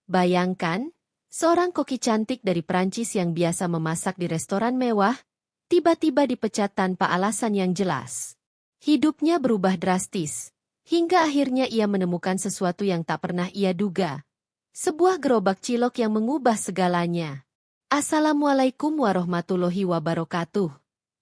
Bayangkan, seorang koki cantik dari Prancis yang biasa memasak di restoran mewah, tiba-tiba dipecat tanpa alasan yang jelas. Hidupnya berubah drastis, hingga akhirnya ia menemukan sesuatu yang tak pernah ia duga. Sebuah gerobak cilok yang mengubah segalanya. Assalamualaikum warahmatullahi wabarakatuh.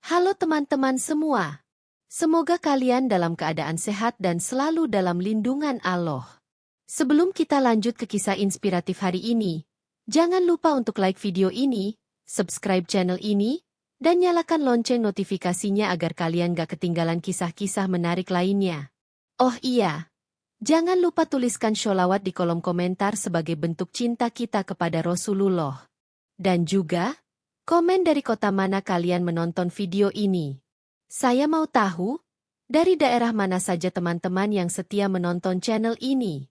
Halo teman-teman semua. Semoga kalian dalam keadaan sehat dan selalu dalam lindungan Allah. Sebelum kita lanjut ke kisah inspiratif hari ini, jangan lupa untuk like video ini, subscribe channel ini, dan nyalakan lonceng notifikasinya agar kalian gak ketinggalan kisah-kisah menarik lainnya. Oh iya, jangan lupa tuliskan sholawat di kolom komentar sebagai bentuk cinta kita kepada Rasulullah. Dan juga, komen dari kota mana kalian menonton video ini. Saya mau tahu, dari daerah mana saja teman-teman yang setia menonton channel ini.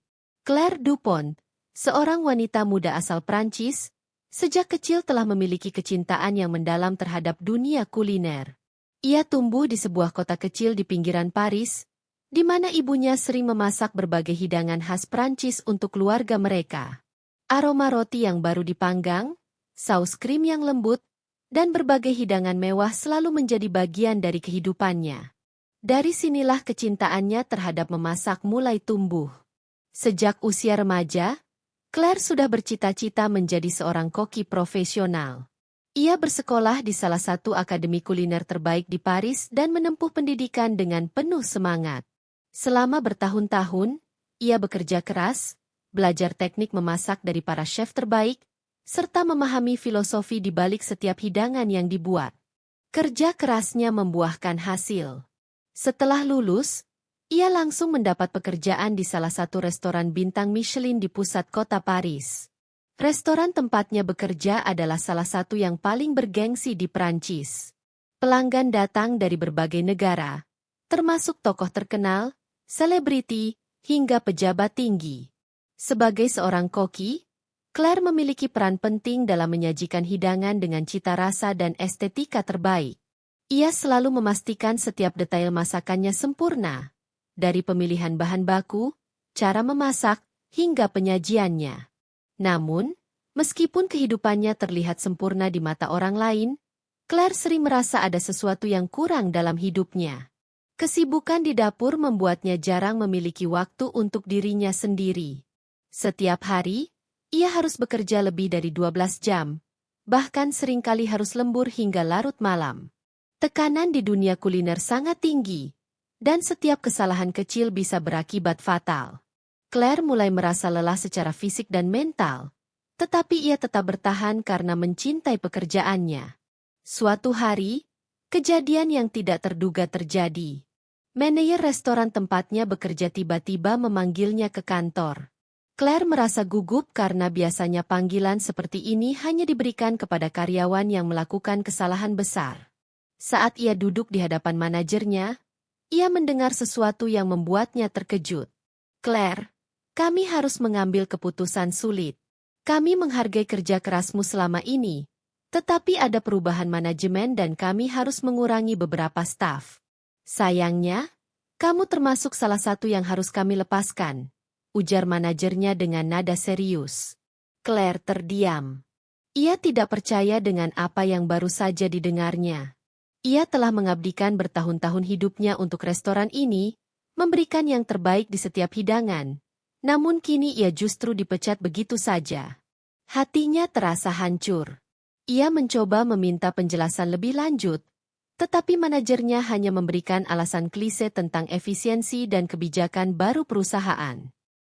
Claire Dupont, seorang wanita muda asal Prancis, sejak kecil telah memiliki kecintaan yang mendalam terhadap dunia kuliner. Ia tumbuh di sebuah kota kecil di pinggiran Paris, di mana ibunya sering memasak berbagai hidangan khas Prancis untuk keluarga mereka. Aroma roti yang baru dipanggang, saus krim yang lembut, dan berbagai hidangan mewah selalu menjadi bagian dari kehidupannya. Dari sinilah kecintaannya terhadap memasak mulai tumbuh. Sejak usia remaja, Claire sudah bercita-cita menjadi seorang koki profesional. Ia bersekolah di salah satu akademi kuliner terbaik di Paris dan menempuh pendidikan dengan penuh semangat. Selama bertahun-tahun, ia bekerja keras, belajar teknik memasak dari para chef terbaik, serta memahami filosofi di balik setiap hidangan yang dibuat. Kerja kerasnya membuahkan hasil. Setelah lulus, ia langsung mendapat pekerjaan di salah satu restoran bintang Michelin di pusat kota Paris. Restoran tempatnya bekerja adalah salah satu yang paling bergengsi di Prancis. Pelanggan datang dari berbagai negara, termasuk tokoh terkenal, selebriti, hingga pejabat tinggi. Sebagai seorang koki, Claire memiliki peran penting dalam menyajikan hidangan dengan cita rasa dan estetika terbaik. Ia selalu memastikan setiap detail masakannya sempurna. Dari pemilihan bahan baku, cara memasak, hingga penyajiannya. Namun, meskipun kehidupannya terlihat sempurna di mata orang lain, Claire sering merasa ada sesuatu yang kurang dalam hidupnya. Kesibukan di dapur membuatnya jarang memiliki waktu untuk dirinya sendiri. Setiap hari, ia harus bekerja lebih dari 12 jam, bahkan seringkali harus lembur hingga larut malam. Tekanan di dunia kuliner sangat tinggi, dan setiap kesalahan kecil bisa berakibat fatal. Claire mulai merasa lelah secara fisik dan mental, tetapi ia tetap bertahan karena mencintai pekerjaannya. Suatu hari, kejadian yang tidak terduga terjadi. Manajer restoran tempatnya bekerja tiba-tiba memanggilnya ke kantor. Claire merasa gugup karena biasanya panggilan seperti ini hanya diberikan kepada karyawan yang melakukan kesalahan besar. Saat ia duduk di hadapan manajernya, ia mendengar sesuatu yang membuatnya terkejut. Claire, kami harus mengambil keputusan sulit. Kami menghargai kerja kerasmu selama ini, tetapi ada perubahan manajemen dan kami harus mengurangi beberapa staf. Sayangnya, kamu termasuk salah satu yang harus kami lepaskan, ujar manajernya dengan nada serius. Claire terdiam. Ia tidak percaya dengan apa yang baru saja didengarnya. Ia telah mengabdikan bertahun-tahun hidupnya untuk restoran ini, memberikan yang terbaik di setiap hidangan. Namun kini ia justru dipecat begitu saja. Hatinya terasa hancur. Ia mencoba meminta penjelasan lebih lanjut, tetapi manajernya hanya memberikan alasan klise tentang efisiensi dan kebijakan baru perusahaan.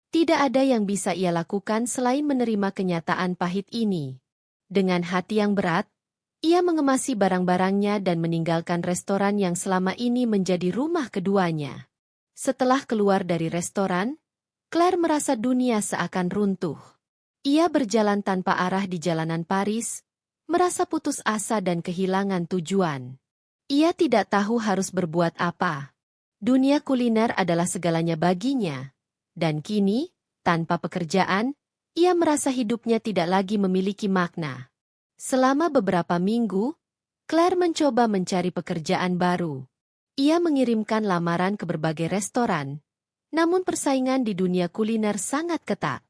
Tidak ada yang bisa ia lakukan selain menerima kenyataan pahit ini. Dengan hati yang berat, ia mengemasi barang-barangnya dan meninggalkan restoran yang selama ini menjadi rumah keduanya. Setelah keluar dari restoran, Claire merasa dunia seakan runtuh. Ia berjalan tanpa arah di jalanan Paris, merasa putus asa dan kehilangan tujuan. Ia tidak tahu harus berbuat apa. Dunia kuliner adalah segalanya baginya. Dan kini, tanpa pekerjaan, ia merasa hidupnya tidak lagi memiliki makna. Selama beberapa minggu, Claire mencoba mencari pekerjaan baru. Ia mengirimkan lamaran ke berbagai restoran, namun persaingan di dunia kuliner sangat ketat.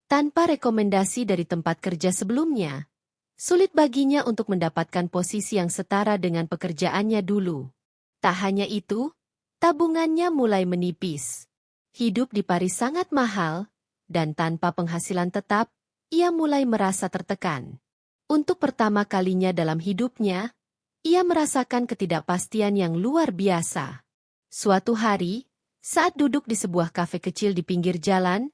Tanpa rekomendasi dari tempat kerja sebelumnya, sulit baginya untuk mendapatkan posisi yang setara dengan pekerjaannya dulu. Tak hanya itu, tabungannya mulai menipis. Hidup di Paris sangat mahal, dan tanpa penghasilan tetap, ia mulai merasa tertekan. Untuk pertama kalinya dalam hidupnya, ia merasakan ketidakpastian yang luar biasa. Suatu hari, saat duduk di sebuah kafe kecil di pinggir jalan,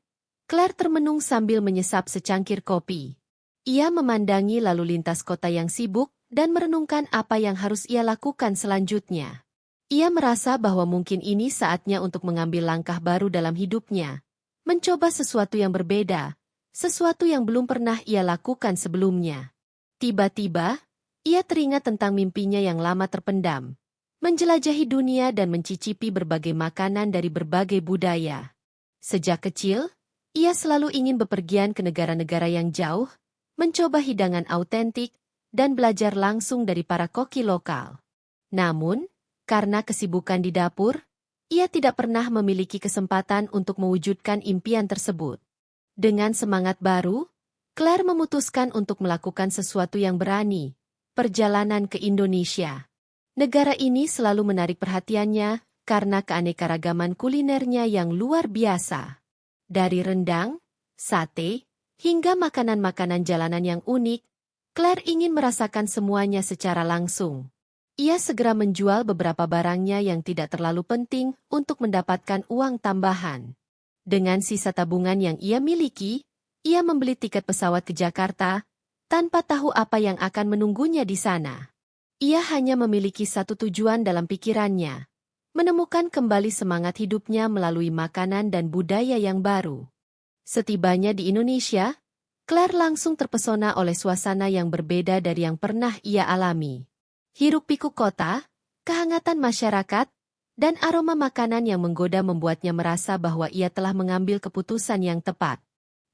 Claire termenung sambil menyesap secangkir kopi. Ia memandangi lalu lintas kota yang sibuk dan merenungkan apa yang harus ia lakukan selanjutnya. Ia merasa bahwa mungkin ini saatnya untuk mengambil langkah baru dalam hidupnya, mencoba sesuatu yang berbeda, sesuatu yang belum pernah ia lakukan sebelumnya. Tiba-tiba, ia teringat tentang mimpinya yang lama terpendam, menjelajahi dunia dan mencicipi berbagai makanan dari berbagai budaya. Sejak kecil, ia selalu ingin bepergian ke negara-negara yang jauh, mencoba hidangan autentik, dan belajar langsung dari para koki lokal. Namun, karena kesibukan di dapur, ia tidak pernah memiliki kesempatan untuk mewujudkan impian tersebut. Dengan semangat baru, Claire memutuskan untuk melakukan sesuatu yang berani, perjalanan ke Indonesia. Negara ini selalu menarik perhatiannya karena keanekaragaman kulinernya yang luar biasa. Dari rendang, sate, hingga makanan-makanan jalanan yang unik, Claire ingin merasakan semuanya secara langsung. Ia segera menjual beberapa barangnya yang tidak terlalu penting untuk mendapatkan uang tambahan. Dengan sisa tabungan yang ia miliki, ia membeli tiket pesawat ke Jakarta, tanpa tahu apa yang akan menunggunya di sana. Ia hanya memiliki satu tujuan dalam pikirannya, menemukan kembali semangat hidupnya melalui makanan dan budaya yang baru. Setibanya di Indonesia, Claire langsung terpesona oleh suasana yang berbeda dari yang pernah ia alami. Hiruk-pikuk kota, kehangatan masyarakat, dan aroma makanan yang menggoda membuatnya merasa bahwa ia telah mengambil keputusan yang tepat.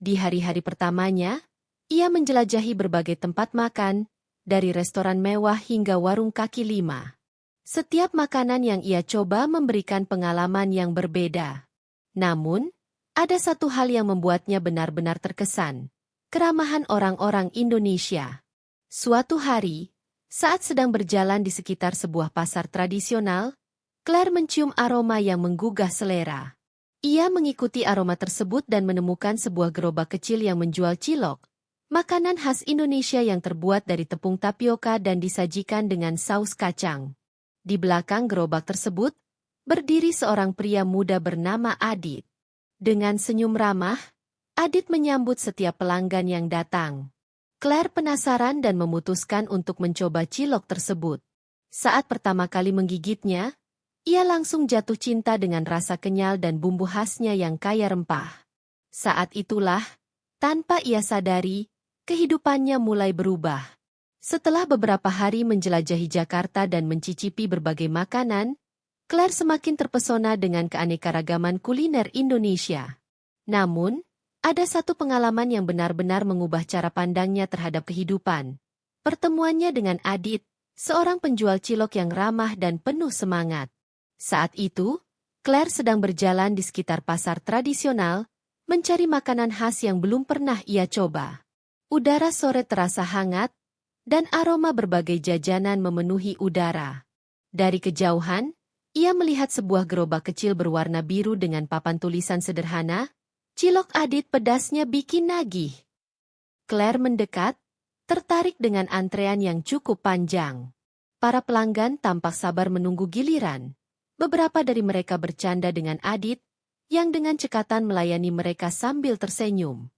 Di hari-hari pertamanya, ia menjelajahi berbagai tempat makan, dari restoran mewah hingga warung kaki lima. Setiap makanan yang ia coba memberikan pengalaman yang berbeda. Namun, ada satu hal yang membuatnya benar-benar terkesan. Keramahan orang-orang Indonesia. Suatu hari, saat sedang berjalan di sekitar sebuah pasar tradisional, Claire mencium aroma yang menggugah selera. Ia mengikuti aroma tersebut dan menemukan sebuah gerobak kecil yang menjual cilok, makanan khas Indonesia yang terbuat dari tepung tapioka dan disajikan dengan saus kacang. Di belakang gerobak tersebut, berdiri seorang pria muda bernama Adit. Dengan senyum ramah, Adit menyambut setiap pelanggan yang datang. Claire penasaran dan memutuskan untuk mencoba cilok tersebut. Saat pertama kali menggigitnya, ia langsung jatuh cinta dengan rasa kenyal dan bumbu khasnya yang kaya rempah. Saat itulah, tanpa ia sadari, kehidupannya mulai berubah. Setelah beberapa hari menjelajahi Jakarta dan mencicipi berbagai makanan, Claire semakin terpesona dengan keanekaragaman kuliner Indonesia. Namun, ada satu pengalaman yang benar-benar mengubah cara pandangnya terhadap kehidupan. Pertemuannya dengan Adit, seorang penjual cilok yang ramah dan penuh semangat. Saat itu, Claire sedang berjalan di sekitar pasar tradisional, mencari makanan khas yang belum pernah ia coba. Udara sore terasa hangat, dan aroma berbagai jajanan memenuhi udara. Dari kejauhan, ia melihat sebuah gerobak kecil berwarna biru dengan papan tulisan sederhana, "Cilok Adit pedasnya bikin nagih." Claire mendekat, tertarik dengan antrean yang cukup panjang. Para pelanggan tampak sabar menunggu giliran. Beberapa dari mereka bercanda dengan Adit, yang dengan cekatan melayani mereka sambil tersenyum.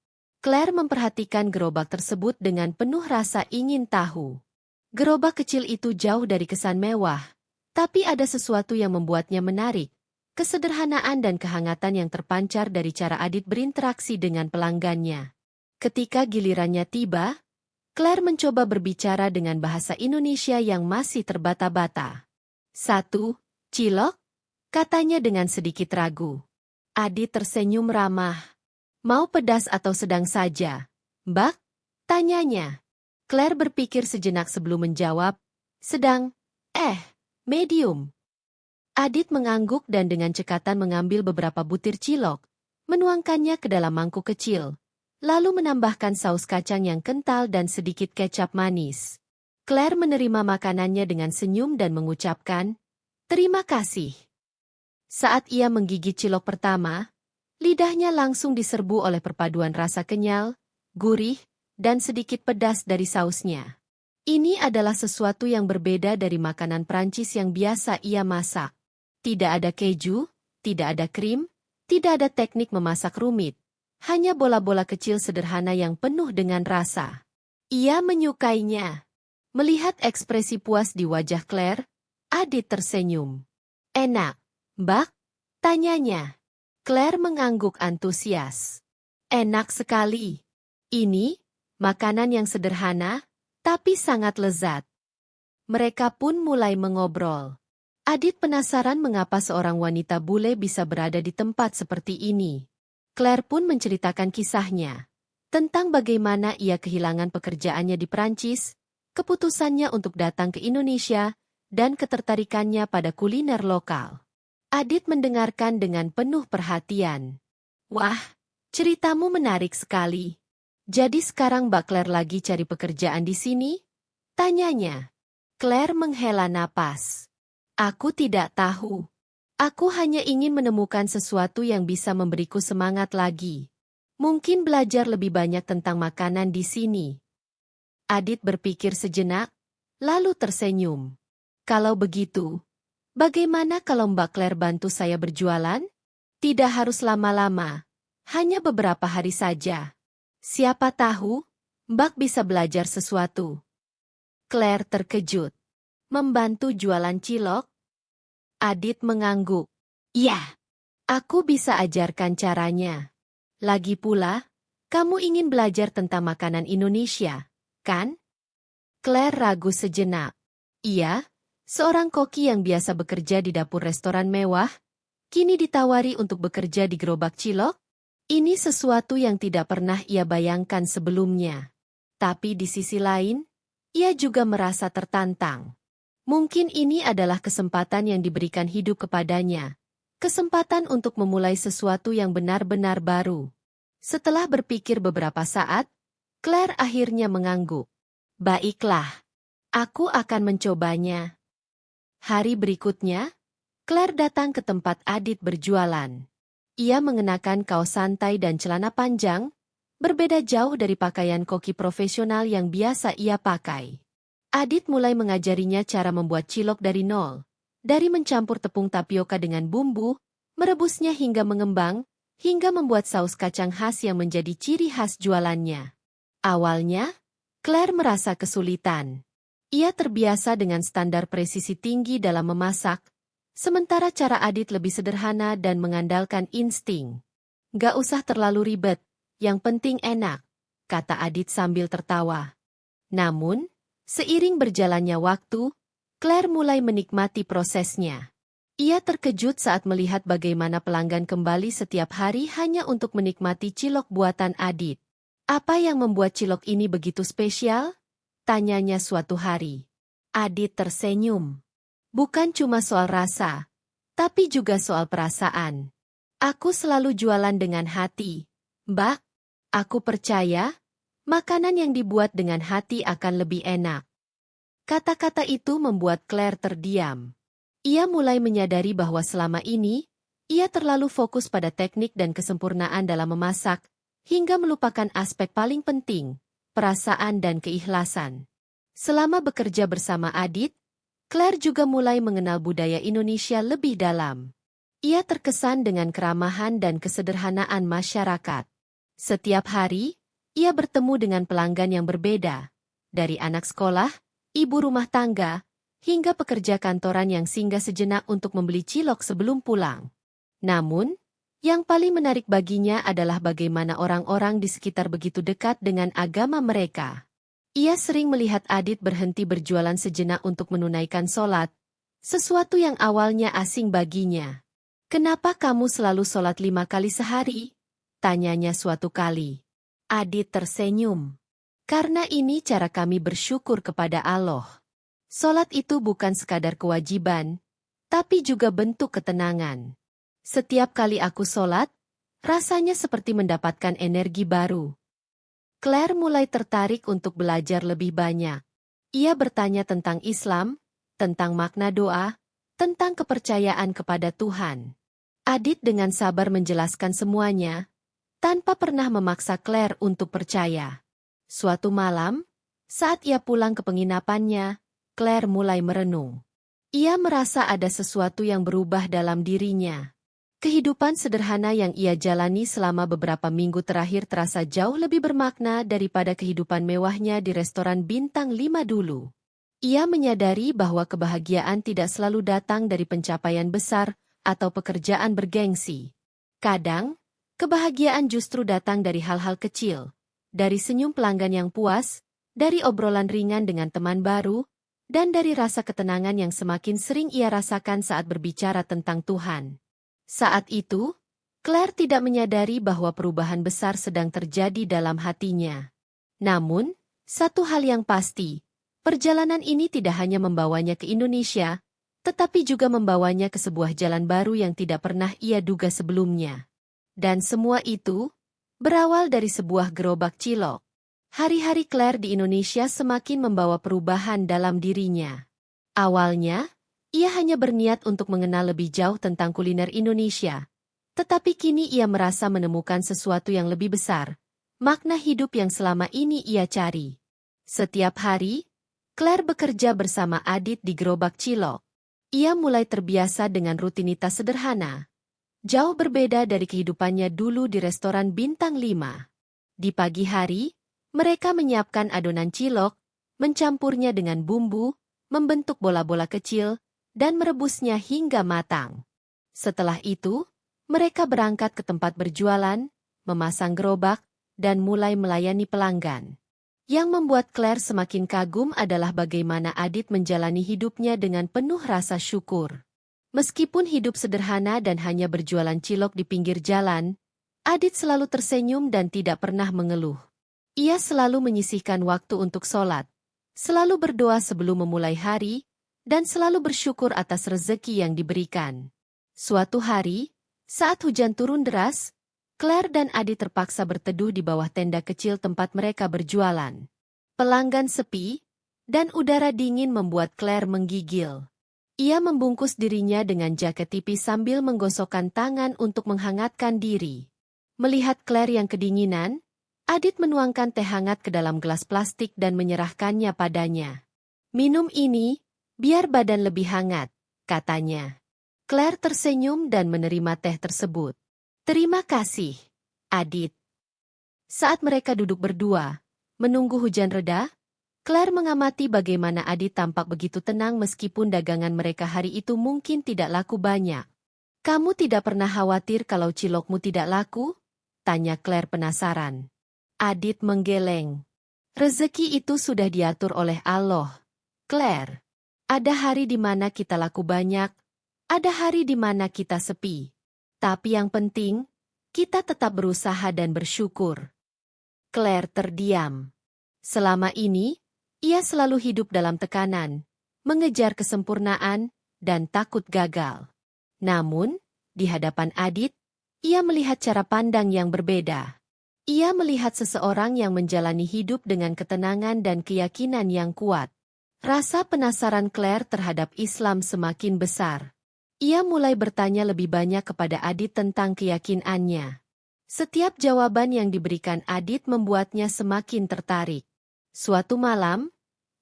Claire memperhatikan gerobak tersebut dengan penuh rasa ingin tahu. Gerobak kecil itu jauh dari kesan mewah, tapi ada sesuatu yang membuatnya menarik. Kesederhanaan dan kehangatan yang terpancar dari cara Adit berinteraksi dengan pelanggannya. Ketika gilirannya tiba, Claire mencoba berbicara dengan bahasa Indonesia yang masih terbata-bata. "1, cilok?" katanya dengan sedikit ragu. Adit tersenyum ramah. "Mau pedas atau sedang saja, Mbak?" tanyanya. Claire berpikir sejenak sebelum menjawab, "Sedang, medium." Adit mengangguk dan dengan cekatan mengambil beberapa butir cilok, menuangkannya ke dalam mangkuk kecil, lalu menambahkan saus kacang yang kental dan sedikit kecap manis. Claire menerima makanannya dengan senyum dan mengucapkan, "Terima kasih." Saat ia menggigit cilok pertama, lidahnya langsung diserbu oleh perpaduan rasa kenyal, gurih, dan sedikit pedas dari sausnya. Ini adalah sesuatu yang berbeda dari makanan Prancis yang biasa ia masak. Tidak ada keju, tidak ada krim, tidak ada teknik memasak rumit. Hanya bola-bola kecil sederhana yang penuh dengan rasa. Ia menyukainya. Melihat ekspresi puas di wajah Claire, Adit tersenyum. "Enak, Mbak?" tanyanya. Claire mengangguk antusias. "Enak sekali. Ini, makanan yang sederhana, tapi sangat lezat." Mereka pun mulai mengobrol. Adit penasaran mengapa seorang wanita bule bisa berada di tempat seperti ini. Claire pun menceritakan kisahnya, tentang bagaimana ia kehilangan pekerjaannya di Prancis, keputusannya untuk datang ke Indonesia, dan ketertarikannya pada kuliner lokal. Adit mendengarkan dengan penuh perhatian. "Wah, ceritamu menarik sekali. Jadi sekarang Mbak Claire lagi cari pekerjaan di sini?" tanyanya. Claire menghela napas. "Aku tidak tahu. Aku hanya ingin menemukan sesuatu yang bisa memberiku semangat lagi. Mungkin belajar lebih banyak tentang makanan di sini." Adit berpikir sejenak, lalu tersenyum. "Kalau begitu, bagaimana kalau Mbak Claire bantu saya berjualan? Tidak harus lama-lama, hanya beberapa hari saja. Siapa tahu, Mbak bisa belajar sesuatu." Claire terkejut. "Membantu jualan cilok?" Adit mengangguk. "Ya, aku bisa ajarkan caranya. Lagi pula, kamu ingin belajar tentang makanan Indonesia, kan?" Claire ragu sejenak. Ia, seorang koki yang biasa bekerja di dapur restoran mewah, kini ditawari untuk bekerja di gerobak cilok? Ini sesuatu yang tidak pernah ia bayangkan sebelumnya. Tapi di sisi lain, ia juga merasa tertantang. Mungkin ini adalah kesempatan yang diberikan hidup kepadanya. Kesempatan untuk memulai sesuatu yang benar-benar baru. Setelah berpikir beberapa saat, Claire akhirnya mengangguk. "Baiklah, aku akan mencobanya." Hari berikutnya, Claire datang ke tempat Adit berjualan. Ia mengenakan kaos santai dan celana panjang, berbeda jauh dari pakaian koki profesional yang biasa ia pakai. Adit mulai mengajarinya cara membuat cilok dari nol, dari mencampur tepung tapioka dengan bumbu, merebusnya hingga mengembang, hingga membuat saus kacang khas yang menjadi ciri khas jualannya. Awalnya, Claire merasa kesulitan. Ia terbiasa dengan standar presisi tinggi dalam memasak, sementara cara Adit lebih sederhana dan mengandalkan insting. "Gak usah terlalu ribet, yang penting enak," kata Adit sambil tertawa. Namun, seiring berjalannya waktu, Claire mulai menikmati prosesnya. Ia terkejut saat melihat bagaimana pelanggan kembali setiap hari hanya untuk menikmati cilok buatan Adit. "Apa yang membuat cilok ini begitu spesial?" tanyanya suatu hari. Adit tersenyum. "Bukan cuma soal rasa, tapi juga soal perasaan. Aku selalu jualan dengan hati, Mbak. Aku percaya, makanan yang dibuat dengan hati akan lebih enak." Kata-kata itu membuat Claire terdiam. Ia mulai menyadari bahwa selama ini, ia terlalu fokus pada teknik dan kesempurnaan dalam memasak, hingga melupakan aspek paling penting, perasaan dan keikhlasan. Selama bekerja bersama Adit, Claire juga mulai mengenal budaya Indonesia lebih dalam. Ia terkesan dengan keramahan dan kesederhanaan masyarakat. Setiap hari, ia bertemu dengan pelanggan yang berbeda, dari anak sekolah, ibu rumah tangga, hingga pekerja kantoran yang singgah sejenak untuk membeli cilok sebelum pulang. Namun, yang paling menarik baginya adalah bagaimana orang-orang di sekitar begitu dekat dengan agama mereka. Ia sering melihat Adit berhenti berjualan sejenak untuk menunaikan sholat, sesuatu yang awalnya asing baginya. "Kenapa kamu selalu sholat 5 kali sehari?" tanyanya suatu kali. Adit tersenyum. "Karena ini cara kami bersyukur kepada Allah. Sholat itu bukan sekadar kewajiban, tapi juga bentuk ketenangan. Setiap kali aku sholat, rasanya seperti mendapatkan energi baru." Claire mulai tertarik untuk belajar lebih banyak. Ia bertanya tentang Islam, tentang makna doa, tentang kepercayaan kepada Tuhan. Adit dengan sabar menjelaskan semuanya, tanpa pernah memaksa Claire untuk percaya. Suatu malam, saat ia pulang ke penginapannya, Claire mulai merenung. Ia merasa ada sesuatu yang berubah dalam dirinya. Kehidupan sederhana yang ia jalani selama beberapa minggu terakhir terasa jauh lebih bermakna daripada kehidupan mewahnya di restoran bintang 5 dulu. Ia menyadari bahwa kebahagiaan tidak selalu datang dari pencapaian besar atau pekerjaan bergengsi. Kadang, kebahagiaan justru datang dari hal-hal kecil, dari senyum pelanggan yang puas, dari obrolan ringan dengan teman baru, dan dari rasa ketenangan yang semakin sering ia rasakan saat berbicara tentang Tuhan. Saat itu, Claire tidak menyadari bahwa perubahan besar sedang terjadi dalam hatinya. Namun, satu hal yang pasti, perjalanan ini tidak hanya membawanya ke Indonesia, tetapi juga membawanya ke sebuah jalan baru yang tidak pernah ia duga sebelumnya. Dan semua itu berawal dari sebuah gerobak cilok. Hari-hari Claire di Indonesia semakin membawa perubahan dalam dirinya. Awalnya, ia hanya berniat untuk mengenal lebih jauh tentang kuliner Indonesia. Tetapi kini ia merasa menemukan sesuatu yang lebih besar, makna hidup yang selama ini ia cari. Setiap hari, Claire bekerja bersama Adit di gerobak cilok. Ia mulai terbiasa dengan rutinitas sederhana. Jauh berbeda dari kehidupannya dulu di restoran bintang 5. Di pagi hari, mereka menyiapkan adonan cilok, mencampurnya dengan bumbu, membentuk bola-bola kecil, dan merebusnya hingga matang. Setelah itu, mereka berangkat ke tempat berjualan, memasang gerobak, dan mulai melayani pelanggan. Yang membuat Claire semakin kagum adalah bagaimana Adit menjalani hidupnya dengan penuh rasa syukur. Meskipun hidup sederhana dan hanya berjualan cilok di pinggir jalan, Adit selalu tersenyum dan tidak pernah mengeluh. Ia selalu menyisihkan waktu untuk sholat, selalu berdoa sebelum memulai hari, dan selalu bersyukur atas rezeki yang diberikan. Suatu hari, saat hujan turun deras, Claire dan Adit terpaksa berteduh di bawah tenda kecil tempat mereka berjualan. Pelanggan sepi, dan udara dingin membuat Claire menggigil. Ia membungkus dirinya dengan jaket tipis sambil menggosokkan tangan untuk menghangatkan diri. Melihat Claire yang kedinginan, Adit menuangkan teh hangat ke dalam gelas plastik dan menyerahkannya padanya. "Minum ini, biar badan lebih hangat," katanya. Claire tersenyum dan menerima teh tersebut. "Terima kasih, Adit." Saat mereka duduk berdua, menunggu hujan reda, Claire mengamati bagaimana Adit tampak begitu tenang meskipun dagangan mereka hari itu mungkin tidak laku banyak. "Kamu tidak pernah khawatir kalau cilokmu tidak laku?" tanya Claire penasaran. Adit menggeleng. "Rezeki itu sudah diatur oleh Allah, Claire. Ada hari di mana kita laku banyak, ada hari di mana kita sepi. Tapi yang penting, kita tetap berusaha dan bersyukur." Claire terdiam. Selama ini, ia selalu hidup dalam tekanan, mengejar kesempurnaan, dan takut gagal. Namun, di hadapan Adit, ia melihat cara pandang yang berbeda. Ia melihat seseorang yang menjalani hidup dengan ketenangan dan keyakinan yang kuat. Rasa penasaran Claire terhadap Islam semakin besar. Ia mulai bertanya lebih banyak kepada Adit tentang keyakinannya. Setiap jawaban yang diberikan Adit membuatnya semakin tertarik. Suatu malam,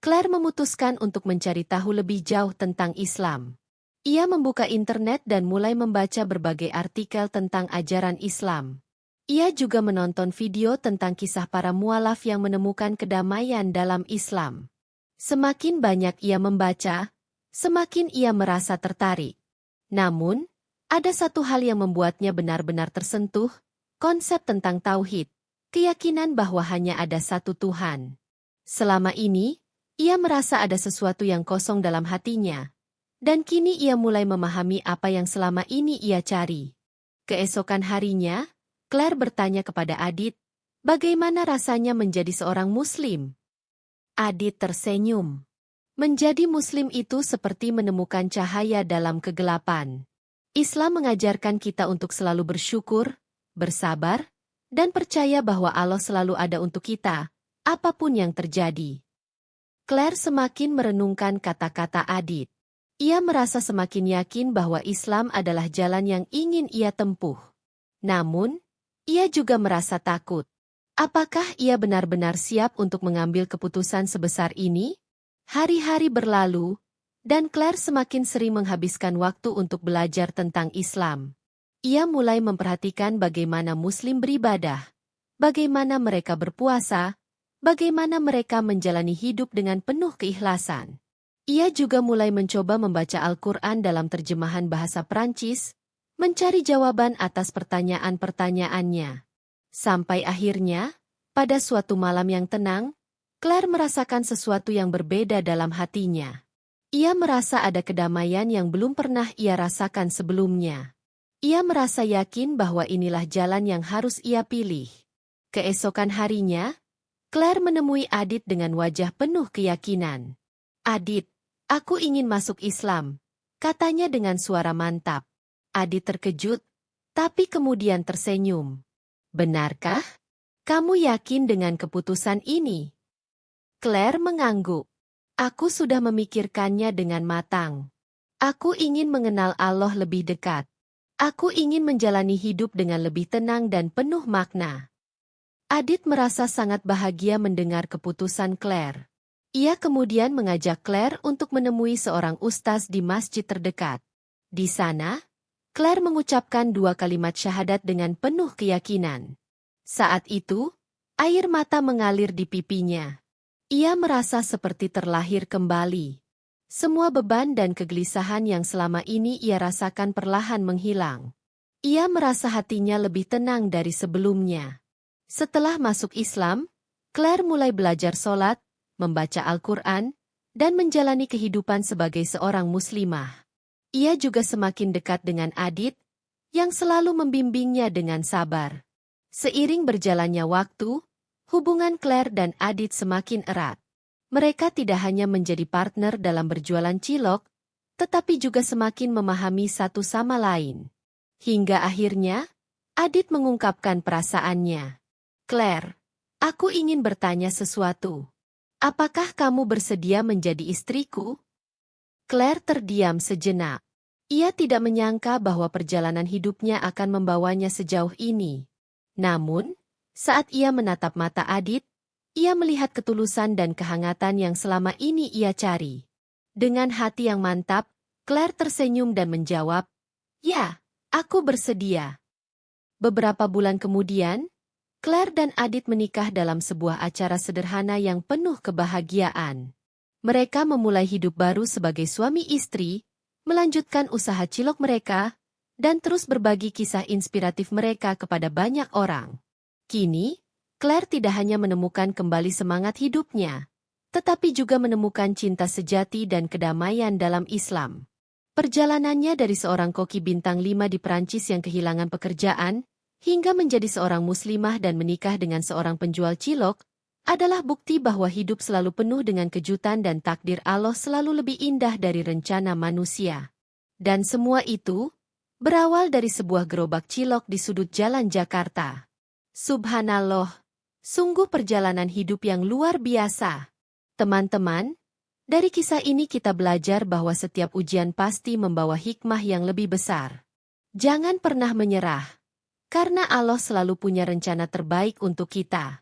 Claire memutuskan untuk mencari tahu lebih jauh tentang Islam. Ia membuka internet dan mulai membaca berbagai artikel tentang ajaran Islam. Ia juga menonton video tentang kisah para mualaf yang menemukan kedamaian dalam Islam. Semakin banyak ia membaca, semakin ia merasa tertarik. Namun, ada satu hal yang membuatnya benar-benar tersentuh, konsep tentang tauhid, keyakinan bahwa hanya ada satu Tuhan. Selama ini, ia merasa ada sesuatu yang kosong dalam hatinya, dan kini ia mulai memahami apa yang selama ini ia cari. Keesokan harinya, Claire bertanya kepada Adit, bagaimana rasanya menjadi seorang Muslim? Adit tersenyum. Menjadi Muslim itu seperti menemukan cahaya dalam kegelapan. Islam mengajarkan kita untuk selalu bersyukur, bersabar, dan percaya bahwa Allah selalu ada untuk kita, apapun yang terjadi. Claire semakin merenungkan kata-kata Adit. Ia merasa semakin yakin bahwa Islam adalah jalan yang ingin ia tempuh. Namun, ia juga merasa takut. Apakah ia benar-benar siap untuk mengambil keputusan sebesar ini? Hari-hari berlalu, dan Claire semakin sering menghabiskan waktu untuk belajar tentang Islam. Ia mulai memperhatikan bagaimana Muslim beribadah, bagaimana mereka berpuasa, bagaimana mereka menjalani hidup dengan penuh keikhlasan. Ia juga mulai mencoba membaca Al-Quran dalam terjemahan bahasa Prancis, mencari jawaban atas pertanyaan-pertanyaannya. Sampai akhirnya, pada suatu malam yang tenang, Claire merasakan sesuatu yang berbeda dalam hatinya. Ia merasa ada kedamaian yang belum pernah ia rasakan sebelumnya. Ia merasa yakin bahwa inilah jalan yang harus ia pilih. Keesokan harinya, Claire menemui Adit dengan wajah penuh keyakinan. "Adit, aku ingin masuk Islam," katanya dengan suara mantap. Adit terkejut, tapi kemudian tersenyum. "Benarkah? Kamu yakin dengan keputusan ini?" Claire mengangguk. "Aku sudah memikirkannya dengan matang. Aku ingin mengenal Allah lebih dekat. Aku ingin menjalani hidup dengan lebih tenang dan penuh makna." Adit merasa sangat bahagia mendengar keputusan Claire. Ia kemudian mengajak Claire untuk menemui seorang ustaz di masjid terdekat. Di sana, Claire mengucapkan 2 kalimat syahadat dengan penuh keyakinan. Saat itu, air mata mengalir di pipinya. Ia merasa seperti terlahir kembali. Semua beban dan kegelisahan yang selama ini ia rasakan perlahan menghilang. Ia merasa hatinya lebih tenang dari sebelumnya. Setelah masuk Islam, Claire mulai belajar sholat, membaca Al-Quran, dan menjalani kehidupan sebagai seorang muslimah. Ia juga semakin dekat dengan Adit, yang selalu membimbingnya dengan sabar. Seiring berjalannya waktu, hubungan Claire dan Adit semakin erat. Mereka tidak hanya menjadi partner dalam berjualan cilok, tetapi juga semakin memahami satu sama lain. Hingga akhirnya, Adit mengungkapkan perasaannya. "Claire, aku ingin bertanya sesuatu. Apakah kamu bersedia menjadi istriku?" Claire terdiam sejenak. Ia tidak menyangka bahwa perjalanan hidupnya akan membawanya sejauh ini. Namun, saat ia menatap mata Adit, ia melihat ketulusan dan kehangatan yang selama ini ia cari. Dengan hati yang mantap, Claire tersenyum dan menjawab, "Ya, aku bersedia." Beberapa bulan kemudian, Claire dan Adit menikah dalam sebuah acara sederhana yang penuh kebahagiaan. Mereka memulai hidup baru sebagai suami istri, melanjutkan usaha cilok mereka, dan terus berbagi kisah inspiratif mereka kepada banyak orang. Kini, Claire tidak hanya menemukan kembali semangat hidupnya, tetapi juga menemukan cinta sejati dan kedamaian dalam Islam. Perjalanannya dari seorang koki bintang 5 di Perancis yang kehilangan pekerjaan, hingga menjadi seorang muslimah dan menikah dengan seorang penjual cilok, adalah bukti bahwa hidup selalu penuh dengan kejutan dan takdir Allah selalu lebih indah dari rencana manusia. Dan semua itu berawal dari sebuah gerobak cilok di sudut jalan Jakarta. Subhanallah, sungguh perjalanan hidup yang luar biasa. Teman-teman, dari kisah ini kita belajar bahwa setiap ujian pasti membawa hikmah yang lebih besar. Jangan pernah menyerah, karena Allah selalu punya rencana terbaik untuk kita.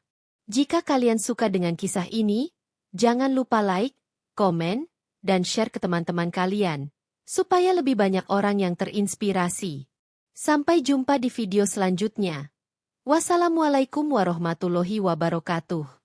Jika kalian suka dengan kisah ini, jangan lupa like, komen, dan share ke teman-teman kalian, supaya lebih banyak orang yang terinspirasi. Sampai jumpa di video selanjutnya. Wassalamualaikum warahmatullahi wabarakatuh.